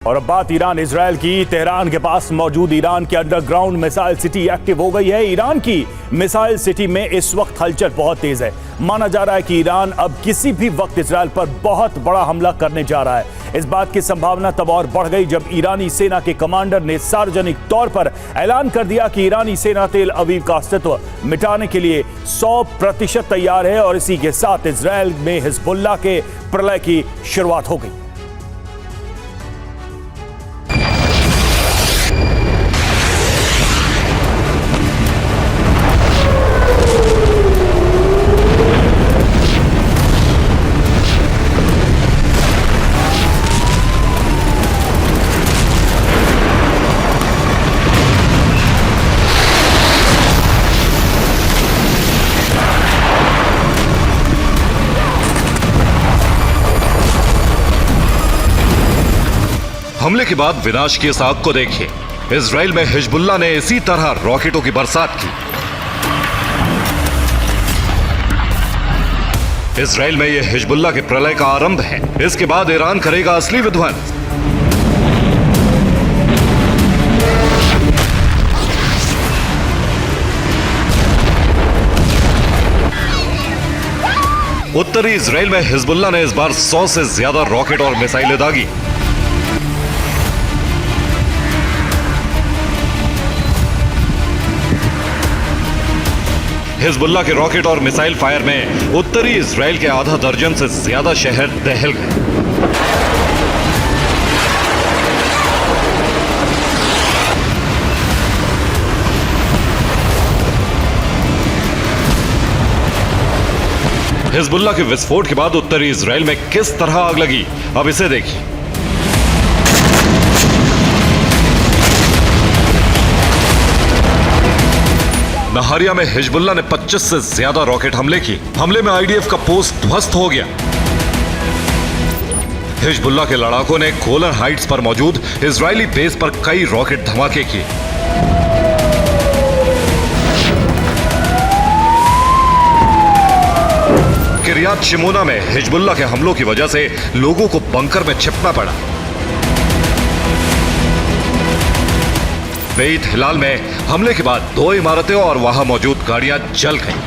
और अब बात ईरान इजरायल की। तेहरान के पास मौजूद ईरान की अंडरग्राउंड मिसाइल सिटी एक्टिव हो गई है। ईरान की मिसाइल सिटी में इस वक्त हलचल बहुत तेज है। माना जा रहा है कि ईरान अब किसी भी वक्त इजरायल पर बहुत बड़ा हमला करने जा रहा है। इस बात की संभावना तब और बढ़ गई जब ईरानी सेना के कमांडर ने सार्वजनिक तौर पर ऐलान कर दिया कि ईरानी सेना तेल अवीव का अस्तित्व मिटाने के लिए 100% तैयार है और इसी के साथ इजरायल में हिजबुल्लाह के प्रलय की शुरुआत हो गई। हमले के बाद विनाश की इस आग को देखिए। इजराइल में हिजबुल्लाह ने इसी तरह रॉकेटों की बरसात की। इजराइल में यह हिजबुल्लाह के प्रलय का आरंभ है। इसके बाद ईरान करेगा असली विध्वंस। उत्तरी इजराइल में हिजबुल्लाह ने इस बार 100 से ज्यादा रॉकेट और मिसाइलें दागी। हिजबुल्लाह के रॉकेट और मिसाइल फायर में उत्तरी इजराइल के आधा दर्जन से ज्यादा शहर दहल गए। हिजबुल्लाह के विस्फोट के बाद उत्तरी इजराइल में किस तरह आग लगी, अब इसे देखिए। नहारिया में हिजबुल्लाह ने 25 से ज्यादा रॉकेट हमले किए। हमले में आईडीएफ का पोस्ट ध्वस्त हो गया। हिजबुल्लाह के लड़ाकों ने गोलन हाइट्स पर मौजूद इजरायली बेस पर कई रॉकेट धमाके किए। किरियात शिमोना में हिजबुल्लाह के हमलों की वजह से लोगों को बंकर में छिपना पड़ा। बेत हिलाल में हमले के बाद 2 इमारतें और वहां मौजूद गाड़ियां जल गईं।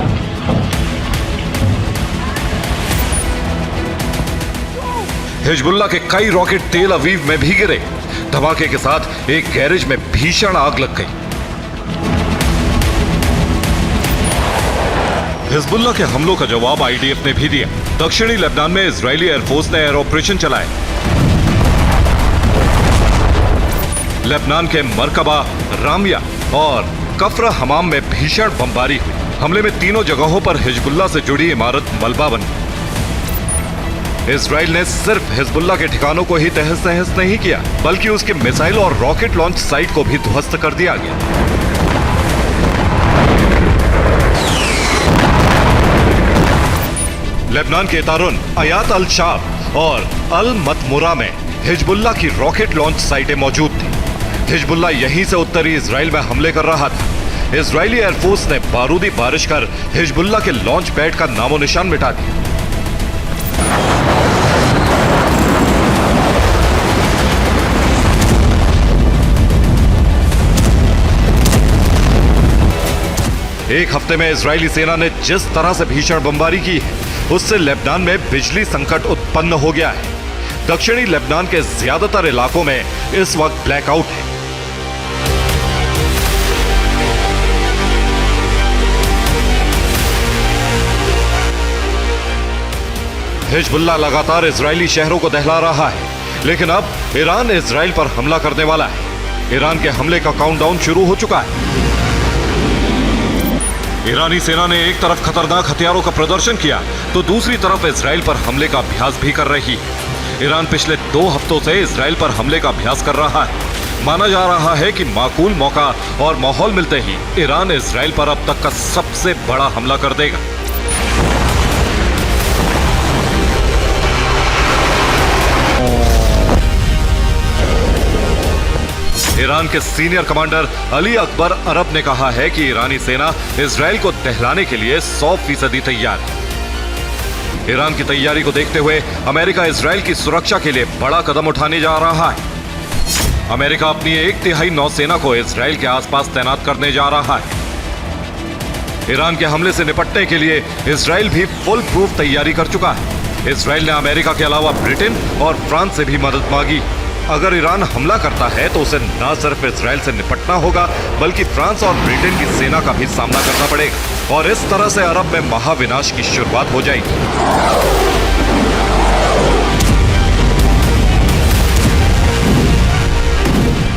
हिजबुल्लाह के कई रॉकेट तेल अवीव में भी गिरे। धमाके के साथ एक गैरेज में भीषण आग लग गई। हिजबुल्लाह के हमलों का जवाब आईडीएफ ने भी दिया। दक्षिणी लेबनान में इजरायली एयरफोर्स ने एयर ऑपरेशन चलाए। लेबनान के मरकबा, रामिया और कफर हमाम में भीषण बमबारी हुई। हमले में तीनों जगहों पर हिजबुल्लाह से जुड़ी इमारत मलबा बन गई। इजराइल ने सिर्फ हिजबुल्लाह के ठिकानों को ही तहस नहस नहीं किया, बल्कि उसके मिसाइल और रॉकेट लॉन्च साइट को भी ध्वस्त कर दिया गया। लेबनान के तारुन, अयात अल शाब और अल मतमुरा में हिजबुल्लाह की रॉकेट लॉन्च साइटें मौजूद थी। हिजबुल्लाह यहीं से उत्तरी इजराइल में हमले कर रहा था। इजरायली एयरफोर्स ने बारूदी बारिश कर हिजबुल्लाह के लॉन्च पैड का नामो निशान मिटा दिया। एक हफ्ते में इजरायली सेना ने जिस तरह से भीषण बमबारी की है, उससे लेबनान में बिजली संकट उत्पन्न हो गया है। दक्षिणी लेबनान के ज्यादातर इलाकों में इस वक्त ब्लैकआउट है। हिजबुल्लाह लगातार इजरायली शहरों को दहला रहा है, लेकिन अब ईरान इजराइल पर हमला करने वाला है। ईरान के हमले का काउंटडाउन शुरू हो चुका है। ईरानी सेना ने एक तरफ खतरनाक हथियारों का प्रदर्शन किया तो दूसरी तरफ इजराइल पर हमले का अभ्यास भी कर रही है। ईरान पिछले 2 हफ्तों से इजराइल पर हमले का अभ्यास कर रहा है। माना जा रहा है कि माकूल मौका और माहौल मिलते ही ईरान इजराइल पर अब तक का सबसे बड़ा हमला कर देगा। ईरान के सीनियर कमांडर अली अकबर अरब ने कहा है कि ईरानी सेना इजराइल को दहलाने के लिए 100% तैयार है। ईरान की तैयारी को देखते हुए अमेरिका इजराइल की सुरक्षा के लिए बड़ा कदम उठाने जा रहा है। अमेरिका अपनी 1/3 नौसेना को इजराइल के आसपास तैनात करने जा रहा है। ईरान के हमले से निपटने के लिए इजराइल भी फुल प्रूफ तैयारी कर चुका है। इजराइल ने अमेरिका के अलावा ब्रिटेन और फ्रांस से भी मदद मांगी। अगर ईरान हमला करता है तो उसे न सिर्फ इजराइल से निपटना होगा बल्कि फ्रांस और ब्रिटेन की सेना का भी सामना करना पड़ेगा और इस तरह से अरब में महाविनाश की शुरुआत हो जाएगी।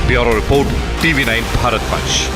ब्यूरो रिपोर्ट, TV9 भारत मंच।